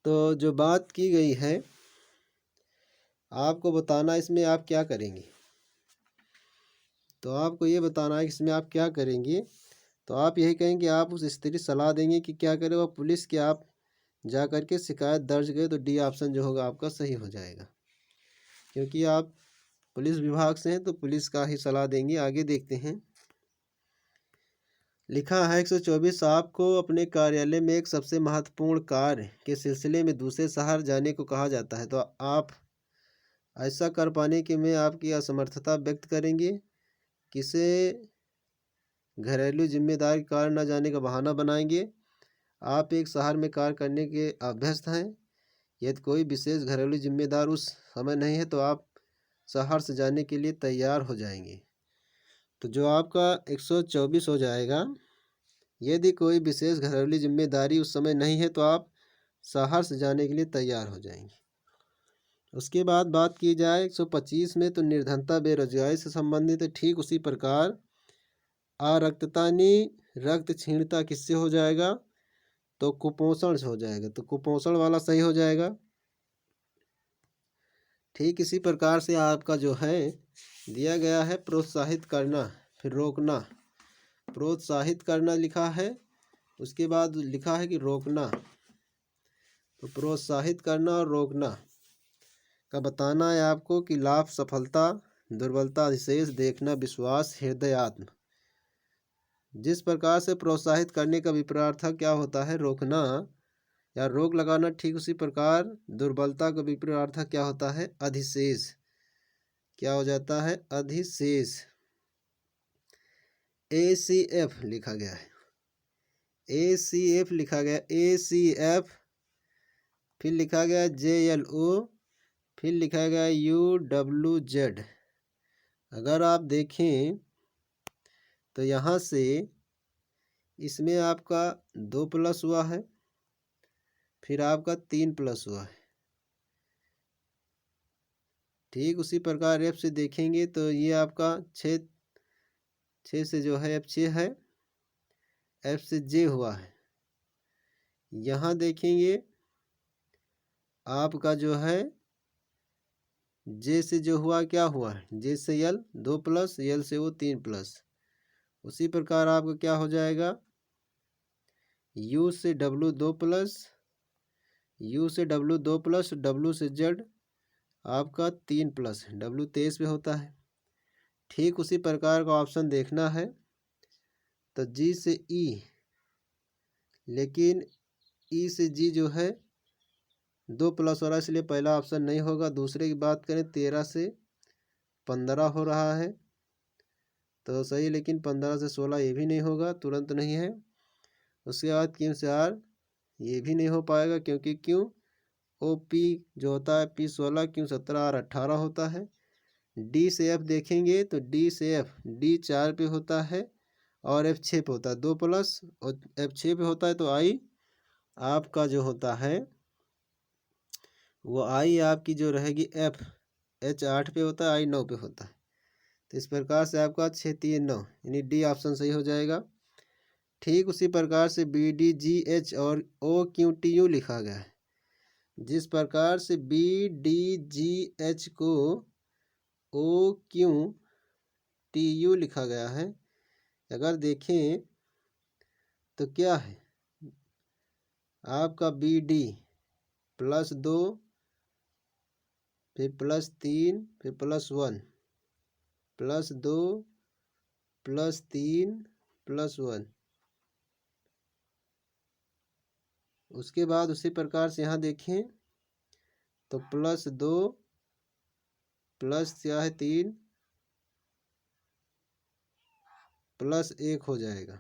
तो जो बात की गई है आपको बताना, इसमें आप क्या करेंगे। तो आपको ये बताना है कि इसमें आप क्या करेंगे। तो आप यही कहेंगे, आप उस स्त्री सलाह देंगे कि क्या करे, वह पुलिस के आप जा कर के शिकायत दर्ज करें। तो डी ऑप्शन जो होगा आपका सही हो जाएगा, क्योंकि आप पुलिस विभाग से हैं तो पुलिस का ही सलाह देंगे। आगे देखते हैं, लिखा है 124 आपको अपने कार्यालय में एक सबसे महत्वपूर्ण कार्य के सिलसिले में दूसरे शहर जाने को कहा जाता है, तो आप ऐसा कर पाने के में आपकी असमर्थता व्यक्त करेंगे, किसे घरेलू जिम्मेदारी के कारण न जाने का बहाना बनाएंगे। आप एक शहर में कार्य करने के अभ्यस्त हैं, यदि कोई विशेष घरेलू जिम्मेदार उस समय नहीं है तो आप शहर से जाने के लिए तैयार हो जाएंगे। तो जो आपका 124 हो जाएगा, यदि कोई विशेष घरेलू जिम्मेदारी उस समय नहीं है तो आप शहर से जाने के लिए तैयार हो जाएंगे। उसके बाद बात की जाए 125 में, तो निर्धनता बेरोजगारी से संबंधित है। ठीक उसी प्रकार अरक्ततानी रक्त क्षीणता किससे हो जाएगा? तो कुपोषण से हो जाएगा, तो कुपोषण वाला सही हो जाएगा। ठीक इसी प्रकार से आपका जो है दिया गया है प्रोत्साहित करना फिर रोकना। प्रोत्साहित करना लिखा है, उसके बाद लिखा है कि रोकना। तो प्रोत्साहित करना और रोकना का बताना है आपको कि लाभ, सफलता, दुर्बलता, अधिशेष, देखना, विश्वास, हृदयात्म। जिस प्रकार से प्रोत्साहित करने का विपरीतार्थ क्या होता है? रोकना या रोक लगाना। ठीक उसी प्रकार दुर्बलता का विपरीतार्थ क्या होता है? अधिशेष। क्या हो जाता है, अधिशेष। ACF लिखा गया है, ACF लिखा गया, ACF, फिर लिखा गया JLO, फिर लिखा गया UWZ। अगर आप देखें तो यहाँ से इसमें आपका 2 प्लस हुआ है, फिर आपका 3 प्लस हुआ है। ठीक उसी प्रकार F से देखेंगे तो ये आपका 6 से जो है F 6 है, F से J हुआ है। यहाँ देखेंगे आपका जो है J से जो हुआ क्या हुआ है, J से L 2 प्लस, L से वो 3 प्लस। उसी प्रकार आपका क्या हो जाएगा, U से W 2 प्लस, U से W 2 प्लस, W से Z आपका 3 प्लस, W 23 पे होता है। ठीक उसी प्रकार का ऑप्शन देखना है तो G से E, लेकिन E से G जो है 2 प्लस हो रहा है, इसलिए पहला ऑप्शन नहीं होगा। दूसरे की बात करें 13 से 15 हो रहा है तो सही, लेकिन 15 से 16 ये भी नहीं होगा, तुरंत नहीं है। उसके बाद Q से R ये भी नहीं हो पाएगा, क्योंकि Q OP जो होता है P 16, Q 17, R 18 होता है। D से F देखेंगे तो D से F, D 4 पे होता है और F 6 पे होता है, 2 प्लस, और F 6 पे होता है तो I आपका जो होता है वो I आपकी जो रहेगी F H 8 पे होता है, I 9 पे होता है। तो इस प्रकार से आपका 6 3 9 यानी D ऑप्शन सही हो जाएगा। ठीक उसी प्रकार से BDGH और OQTU लिखा गया है। जिस प्रकार से BDGH को OQTU लिखा गया है, अगर देखें तो क्या है आपका BD प्लस 2, फिर प्लस 3, फिर प्लस 1, प्लस 2, प्लस 3, प्लस 1। उसके बाद उसी प्रकार से यहाँ देखें तो प्लस 2 प्लस क्या है 3 प्लस 1 हो जाएगा।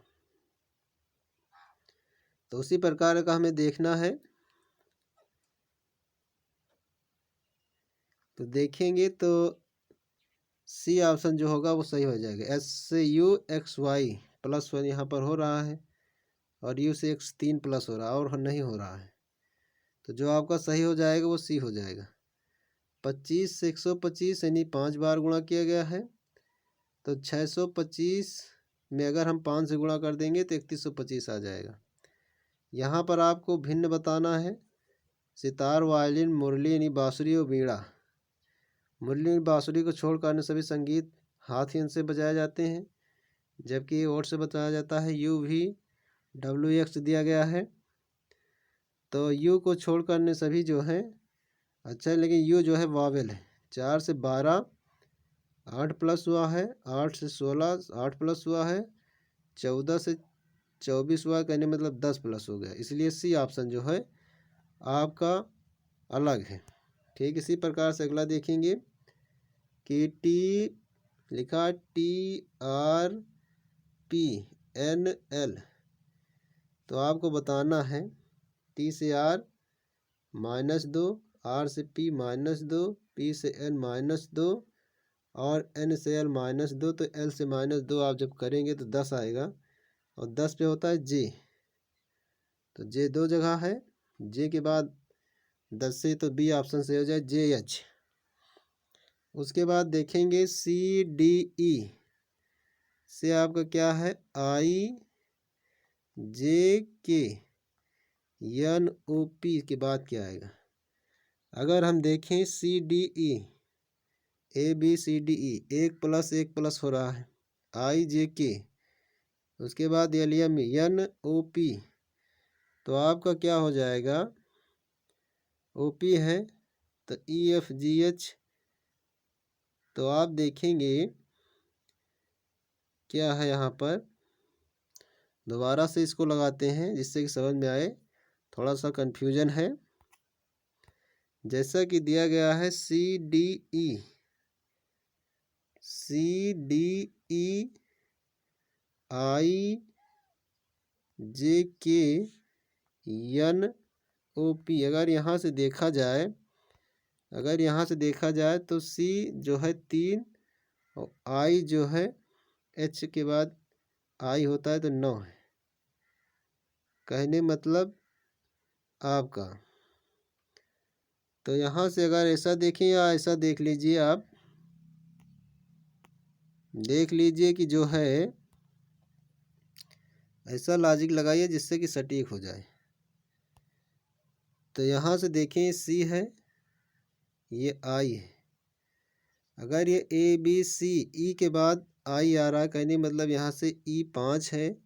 तो उसी प्रकार का हमें देखना है, तो देखेंगे तो C ऑप्शन जो होगा वो सही हो जाएगा। S से U XY प्लस 1 यहाँ पर हो रहा है और U से X 3 प्लस हो रहा है और नहीं हो रहा है, तो जो आपका सही हो जाएगा वो C हो जाएगा। 25 से 125 यानी 5 बार गुणा किया गया है, तो 625 में अगर हम 5 से गुणा कर देंगे तो 3125 आ जाएगा। यहाँ पर आपको भिन्न बताना है, सितार, वायलिन, मुरली यानी बाँसुरी और बीड़ा। मुरली बाँसुरी को छोड़कर अन्य सभी संगीत हाथ ही से बजाए जाते हैं, जबकि ओर से बताया जाता है। UVWX दिया गया है, तो U को छोड़कर अन्य सभी जो हैं अच्छा है, लेकिन U जो है वावेल है। 4 से 12 8 प्लस हुआ है, 8 से 16 8 प्लस हुआ है, 14 से 24 हुआ, कहने मतलब 10 प्लस हो गया, इसलिए C ऑप्शन जो है आपका अलग है। ठीक इसी प्रकार से अगला देखेंगे कि T लिखा TRPNL, तो आपको बताना है T से R -2, R से P -2, P से N -2 और N से L -2, तो L से -2 आप जब करेंगे तो 10 आएगा और 10 पे होता है J, तो J 2 जगह है, J के बाद 10 से तो B ऑप्शन से हो जाए JH। उसके बाद देखेंगे CDE से आपका क्या है IJK NOP के बाद क्या आएगा। अगर हम देखें CDE ABCDE 1 प्लस 1 प्लस हो रहा है, IJK, उसके बाद LM NOP, तो आपका क्या हो जाएगा, OP है तो EFGH। तो आप देखेंगे क्या है यहाँ पर, दोबारा से इसको लगाते हैं जिससे कि समझ में आए, थोड़ा सा कन्फ्यूजन है। जैसा कि दिया गया है CDE CDEIJKNOP। अगर यहाँ से देखा जाए तो C जो है 3 और I जो है H के बाद I होता है तो 9 है। कहने मतलब आपका, तो यहाँ से अगर ऐसा देखें या ऐसा देख लीजिए, आप देख लीजिए कि जो है ऐसा लॉजिक लगाइए जिससे कि सटीक हो जाए। तो यहाँ से देखें C है, ये I है। अगर ये ABCE के बाद I आ रहा है, कहने मतलब यहाँ से E 5 है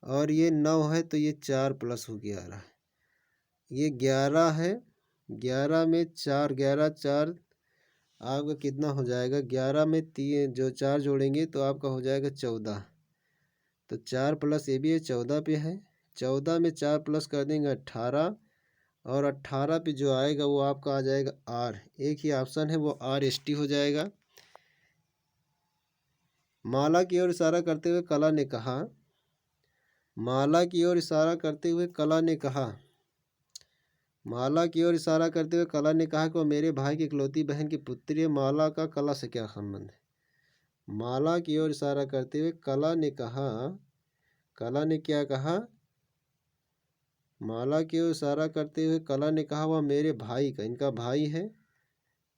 और ये 9 है, तो ये 4 प्लस हो के आ रहा है। ये 11 है, 11 में 4, 11 4 आपका कितना हो जाएगा? 11 में 3 जो 4 जोड़ेंगे तो आपका हो जाएगा 14। तो 4 प्लस ये भी है, 14 पे है। 14 में 4 प्लस कर देंगे 18, और 18 पे जो आएगा वो आपका आ जाएगा R। एक ही ऑप्शन है, वो RST हो जाएगा। माला की ओर इशारा करते हुए कला ने कहा, माला की ओर इशारा करते हुए कला ने कहा, माला की ओर इशारा करते हुए कला ने कहा कि वो मेरे भाई की इकलौती बहन की पुत्री है। माला का कला से क्या संबंध है? माला की ओर इशारा करते हुए कला ने कहा, कला ने क्या कहा? माला की ओर इशारा करते हुए कला ने कहा वह मेरे भाई का, इनका भाई है,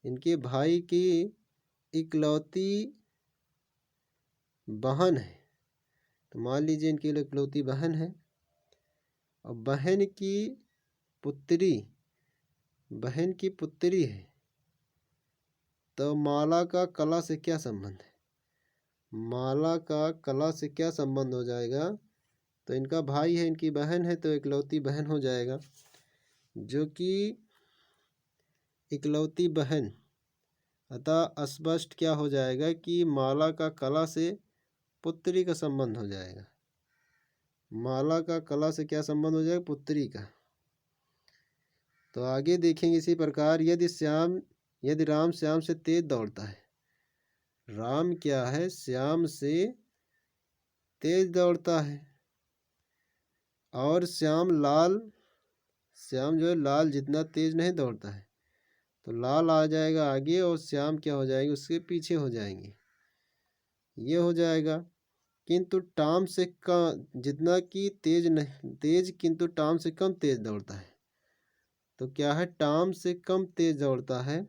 इनके भाई की इकलौती बहन है। तो मान लीजिए इनकी इकलौती बहन है और बहन की पुत्री, बहन की पुत्री है। तो माला का कला से क्या संबंध है? माला का कला से क्या संबंध हो जाएगा? तो इनका भाई है, इनकी बहन है, तो इकलौती बहन हो जाएगा, जो कि इकलौती बहन। अतः स्पष्ट क्या हो जाएगा कि माला का कला से पुत्री का संबंध हो जाएगा। माला का कला से क्या संबंध हो जाएगा? पुत्री का। तो आगे देखेंगे इसी प्रकार, यदि राम श्याम से तेज दौड़ता है, राम क्या है? श्याम से तेज दौड़ता है, और श्याम जो है लाल जितना तेज नहीं दौड़ता है, तो लाल आ जाएगा आगे और श्याम क्या हो जाएंगे? उसके पीछे हो जाएंगे। ये हो जाएगा। किंतु टाम से कम, जितना कि तेज नहीं तेज, किंतु टाम से कम तेज दौड़ता है। तो क्या है? टाम से कम तेज दौड़ता है।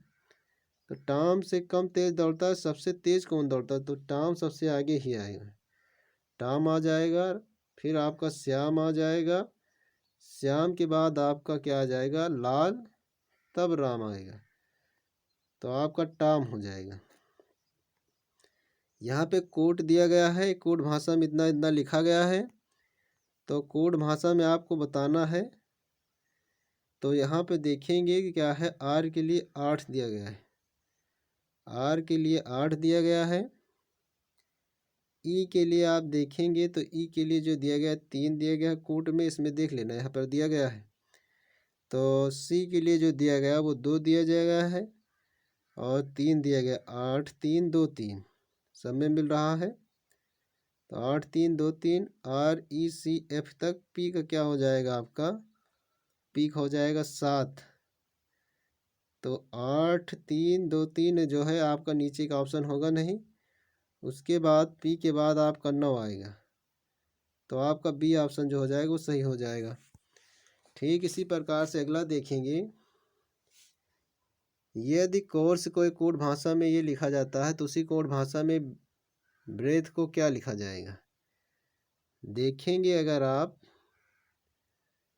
तो टाम से कम तेज दौड़ता है, सबसे तेज कौन दौड़ता है? तो टाम सबसे आगे ही आएगा, टाम आ जाएगा, फिर आपका श्याम आ जाएगा, श्याम के बाद आपका क्या आ जाएगा? लाल, तब राम आएगा, तो आपका टाम हो जाएगा। यहाँ पे कोड दिया गया है, कोड भाषा में इतना इतना लिखा गया है, तो कोड भाषा में आपको बताना है। तो यहाँ पे देखेंगे कि क्या है, आर के लिए 8 दिया गया है, आर के लिए 8 दिया गया है। ई के लिए आप देखेंगे तो ई के लिए जो दिया गया है 3 दिया गया है कोड में, इसमें देख लेना यहाँ पर दिया गया है। तो सी के लिए जो दिया गया वो 2 दिया जाएगा है, और 3 दिया गया, 8 3 2 3 सब में मिल रहा है। तो 8 3 2 3 RECF तक पी का क्या हो जाएगा? आपका पी हो जाएगा 7। तो 8 3 2 3 जो है आपका नीचे का ऑप्शन होगा नहीं, उसके बाद पी के बाद आपका 9 आएगा, तो आपका बी ऑप्शन जो हो जाएगा वो सही हो जाएगा। ठीक इसी प्रकार से अगला देखेंगे, यदि कोर्स कोई कोड भाषा में ये लिखा जाता है तो उसी कोड भाषा में ब्रेथ को क्या लिखा जाएगा? देखेंगे अगर आप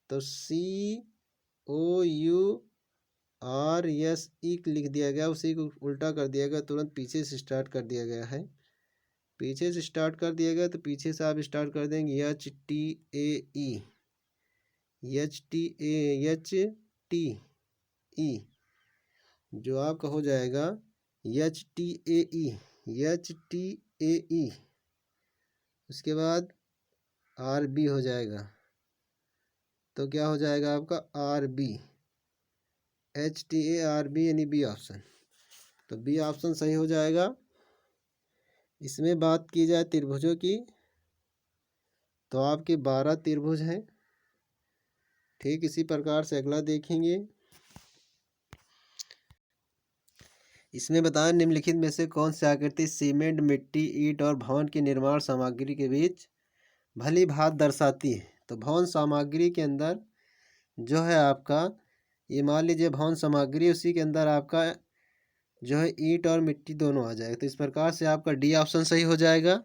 तो COURSE लिख दिया गया, उसी को उल्टा कर दिया गया, तुरंत पीछे से स्टार्ट कर दिया गया है। पीछे से स्टार्ट कर दिया गया तो पीछे से आप स्टार्ट कर देंगे HTAE जो आपका हो जाएगा HTAE, उसके बाद RB हो जाएगा, तो क्या हो जाएगा आपका RB, HTARB यानी बी ऑप्शन। तो बी ऑप्शन सही हो जाएगा। इसमें बात की जाए त्रिभुजों की तो आपके 12 त्रिभुज हैं। ठीक इसी प्रकार से अगला देखेंगे। इसमें बताएं निम्नलिखित में से कौन सी आकृति सीमेंट, मिट्टी, ईंट और भवन की निर्माण सामग्री के बीच भली भात दर्शाती है। तो भवन सामग्री के अंदर जो है आपका, ये मान लीजिए भवन सामग्री, उसी के अंदर आपका जो है ईंट और मिट्टी दोनों आ जाएगा। तो इस प्रकार से आपका डी ऑप्शन सही हो जाएगा।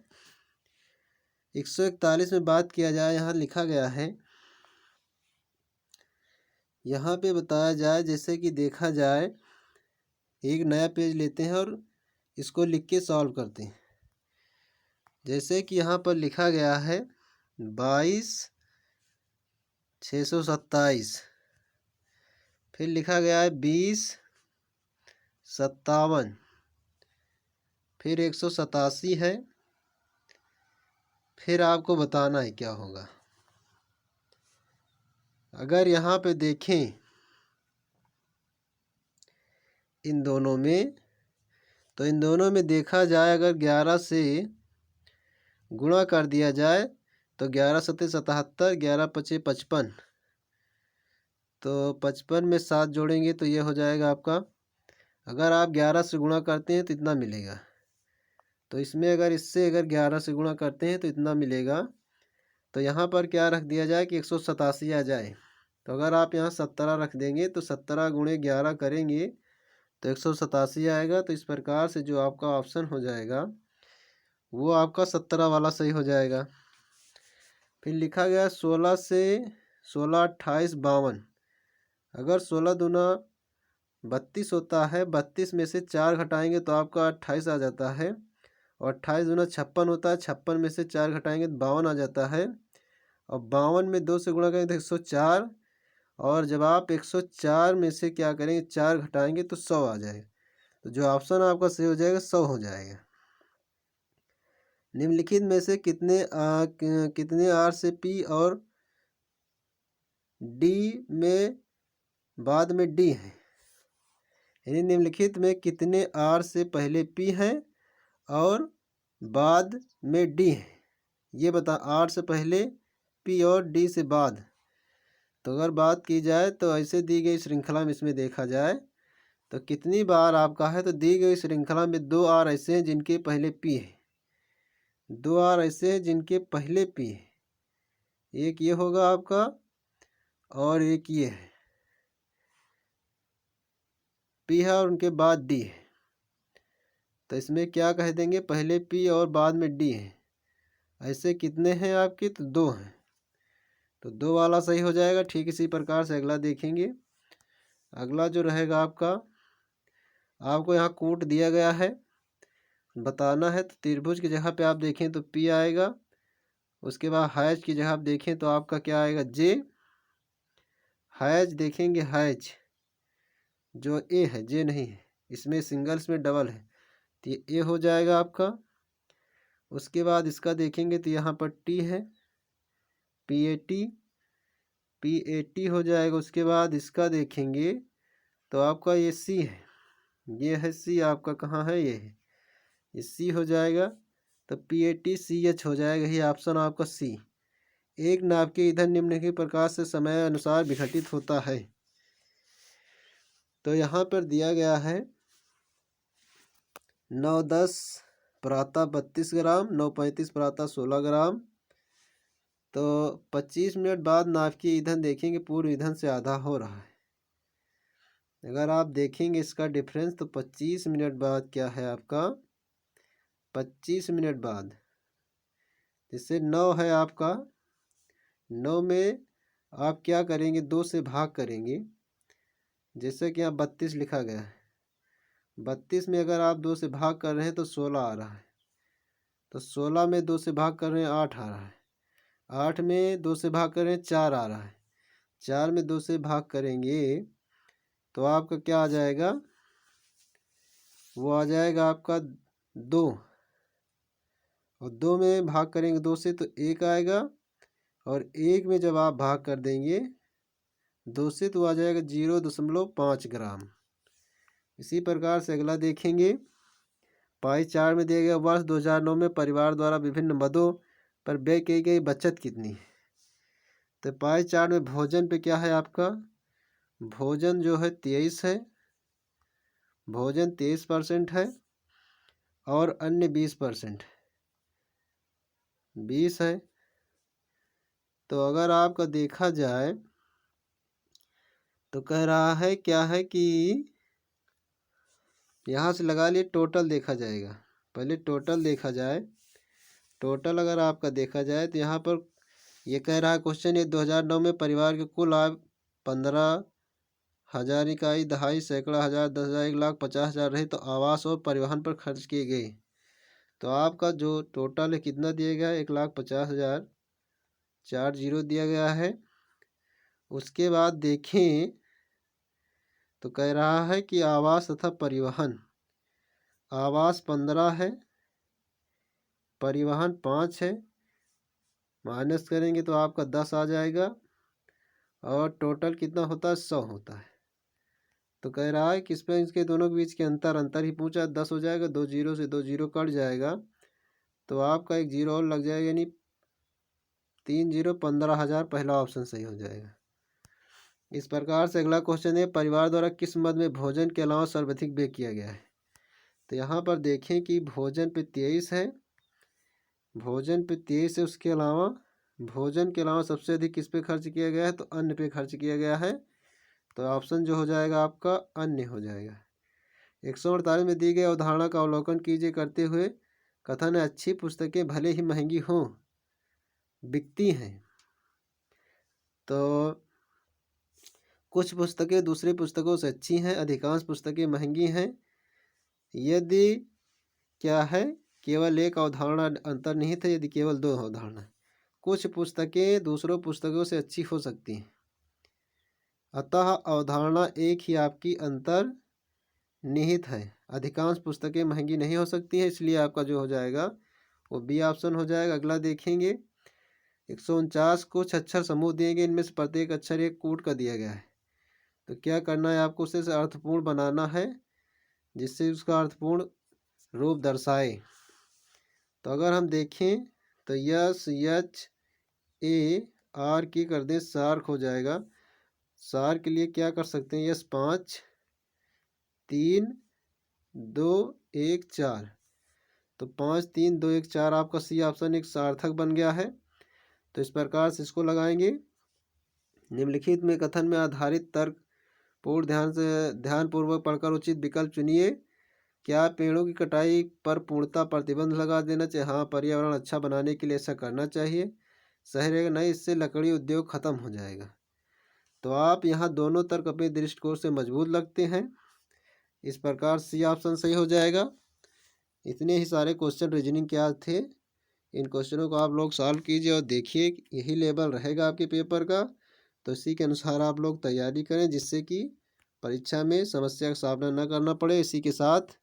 141 में बात किया जाए, यहाँ लिखा गया है, यहाँ पे बताया जाए, जैसे कि देखा जाए, एक नया पेज लेते हैं और इसको लिख के सॉल्व करते हैं। जैसे कि यहाँ पर लिखा गया है 22,627, फिर लिखा गया है 20,57, फिर 187 है, फिर आपको बताना है क्या होगा। अगर यहाँ पे देखें इन दोनों में, तो इन दोनों में देखा जाए, अगर 11 से गुणा कर दिया जाए तो 11 सत्ते 77, 11 पचे 55, तो 55 में 7 जोड़ेंगे तो ये हो जाएगा आपका, अगर आप 11 से गुणा करते हैं तो इतना मिलेगा। तो इसमें अगर इससे अगर 11 से गुणा करते हैं तो इतना मिलेगा। तो यहाँ पर क्या रख दिया जाए कि 187 आ जाए। तो अगर आप यहाँ 17 रख देंगे तो 17 गुणे 11 करेंगे तो 187 आएगा। तो इस प्रकार से जो आपका ऑप्शन हो जाएगा वो आपका 17 वाला सही हो जाएगा। फिर लिखा गया 16 से 16, 28, 52। अगर 16 दूना 32 होता है, 32 में से 4 घटाएंगे तो आपका 28 आ जाता है, और 28 दूना 56 होता है, 56 में से 4 घटाएंगे तो 52 आ जाता है, और 52 में 2 से गुणा करेंगे तो 104, और जब आप 104 में से क्या करेंगे 4 घटाएंगे तो 100 आ जाएगा। तो जो ऑप्शन आपका सही हो जाएगा 100 हो जाएगा। निम्नलिखित में से कितने आर से पी और डी में बाद में डी है। यानी निम्नलिखित में कितने आर से पहले पी हैं और बाद में डी है, ये बता। आर से पहले पी और डी से बाद। तो अगर बात की जाए तो ऐसे दी गई श्रृंखला में इसमें देखा जाए तो कितनी बार आपका है, तो दी गई श्रृंखला में 2 आर ऐसे हैं जिनके पहले पी है, 2 आर ऐसे हैं जिनके पहले पी है। एक ये होगा आपका और एक ये है, पी है और उनके बाद डी है। तो इसमें क्या कह देंगे, पहले पी और बाद में डी है। ऐसे कितने हैं आपके, तो 2 हैं। तो 2 वाला सही हो जाएगा। ठीक इसी प्रकार से अगला देखेंगे। अगला जो रहेगा आपका, आपको यहाँ कूट दिया गया है, बताना है। तो त्रिभुज की जगह पे आप देखें तो पी आएगा, उसके बाद हैज की जगह आप देखें तो आपका क्या आएगा, जे। हैज देखेंगे, हैज जो ए है, जे नहीं है, इसमें सिंगल्स में डबल है, तो ये ए हो जाएगा आपका। उसके बाद इसका देखेंगे तो यहाँ पर टी है, P A T, P A T हो जाएगा। उसके बाद इसका देखेंगे तो आपका ये सी है, ये है सी आपका, कहाँ है, ये है, ये सी हो जाएगा। तो P A T C H हो जाएगा, ये ऑप्शन आपका सी। एक नाव के ईंधन निम्नलिखित प्रकार से समय अनुसार विघटित होता है। तो यहाँ पर दिया गया है 9:10 प्रातः 32 ग्राम, 9:35 प्रातः 16 ग्राम। तो 25 मिनट बाद नाभिकीय ईंधन देखेंगे पूर्व ईंधन से आधा हो रहा है। अगर आप देखेंगे इसका डिफरेंस तो 25 मिनट बाद क्या है आपका, 25 मिनट बाद, जैसे 9 है आपका, 9 में आप क्या करेंगे, 2 से भाग करेंगे। जैसे कि यहाँ 32 लिखा गया है, 32 में अगर आप 2 से भाग कर रहे हैं तो 16 आ रहा है। तो 16 में 2 से भाग कर रहे हैं 8 आ रहा है। 8 में 2 से भाग कर रहे हैं 4 आ रहा है। 4 में 2 से भाग करेंगे तो आपका क्या आ जाएगा, वो आ जाएगा आपका 2, और 2 में भाग करेंगे 2 से तो 1 आएगा, और 1 में जब आप भाग कर देंगे 2 से तो आ जाएगा 0.5 ग्राम। इसी प्रकार से अगला देखेंगे पाई चार्ट में दिए गए वर्ष 2009 में परिवार द्वारा विभिन्न मदों पर व्यय की गई बचत कितनी। तो पाई चार्ट में भोजन पे क्या है आपका, भोजन जो है 23 है, भोजन 23% है और अन्य 20% 20 है। तो अगर आपका देखा जाए तो कह रहा है क्या है कि यहाँ से लगा लिए टोटल देखा जाएगा। पहले टोटल देखा जाए, टोटल अगर आपका देखा जाए तो यहाँ पर ये कह रहा है क्वेश्चन, ये 2009 में परिवार की कुल आय 15,000 इकाई, दहाई, सैकड़ा, हजार, 10,000, 1,50,000, 50,000 रहे तो आवास और परिवहन पर खर्च किए गए। तो आपका जो टोटल है कितना दिया गया है, 1,50,000, 4 जीरो दिया गया है। उसके बाद देखें तो कह रहा है कि आवास तथा परिवहन, आवास 15 है, परिवहन 5 है, माइनस करेंगे तो आपका 10 आ जाएगा और टोटल कितना होता है, 100 होता है। तो कह रहा है कि इसमें इसके दोनों के बीच के अंतर ही पूछा, 10 हो जाएगा, 2 जीरो से 2 जीरो कट जाएगा तो आपका 1 जीरो और लग जाएगा, यानी 3 जीरो 15,000 पहला ऑप्शन सही हो जाएगा। इस प्रकार से अगला क्वेश्चन है, परिवार द्वारा किस मद में भोजन के अलावा सर्वाधिक व्यय किया गया है। तो यहाँ पर देखें कि भोजन पे 23 है, भोजन पे 23 है, उसके अलावा भोजन के अलावा सबसे अधिक किस पे खर्च किया गया है, तो अन्न पे खर्च किया गया है। तो ऑप्शन जो हो जाएगा आपका अन्य हो जाएगा। 148 में दी गई अवधारणा का अवलोकन कीजिए करते हुए कथन है, अच्छी पुस्तकें भले ही महंगी हों बिकती हैं। तो कुछ पुस्तकें दूसरी पुस्तकों से अच्छी हैं, अधिकांश पुस्तकें महंगी हैं यदि क्या है, केवल एक अवधारणा अंतर्निहित है, यदि केवल 2 अवधारणा। कुछ पुस्तकें दूसरों पुस्तकों से अच्छी हो सकती हैं, अतः अवधारणा एक ही आपकी अंतर्निहित है। अधिकांश पुस्तकें महंगी नहीं हो सकती हैं, इसलिए आपका जो हो जाएगा वो बी ऑप्शन हो जाएगा। अगला देखेंगे 149, कुछ अक्षर समूह दिए गए, इनमें से प्रत्येक अक्षर एक कूट का दिया गया है। तो क्या करना है आपको, उसे अर्थपूर्ण बनाना है जिससे उसका अर्थपूर्ण रूप दर्शाए। तो अगर हम देखें तो यस, एच, ए, आर की कर दें सार्क हो जाएगा। सार के लिए क्या कर सकते हैं, यस 5, 3, 2, 1, 4। तो 5, 3, 2, 1, 4 आपका सी ऑप्शन एक सार्थक बन गया है। तो इस प्रकार से इसको लगाएंगे। निम्नलिखित में कथन में आधारित तर्क पूर्ण ध्यानपूर्वक पढ़कर उचित विकल्प चुनिए। क्या पेड़ों की कटाई पर पूर्णतः प्रतिबंध लगा देना चाहिए, हाँ, पर्यावरण अच्छा बनाने के लिए ऐसा करना चाहिए, सही रहेगा, नहीं, इससे लकड़ी उद्योग खत्म हो जाएगा। तो आप यहाँ दोनों तर्क अपने दृष्टिकोण से मजबूत लगते हैं, इस प्रकार सी ऑप्शन सही हो जाएगा। इतने ही सारे क्वेश्चन रीजनिंग के आज थे। इन क्वेश्चनों को आप लोग सॉल्व कीजिए और देखिए, यही लेवल रहेगा आपके पेपर का। तो इसी के अनुसार आप लोग तैयारी करें जिससे कि परीक्षा में समस्या का सामना न करना पड़े। इसी के साथ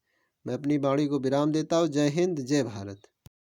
मैं अपनी वाणी को विराम देता हूँ। जय हिंद, जय भारत।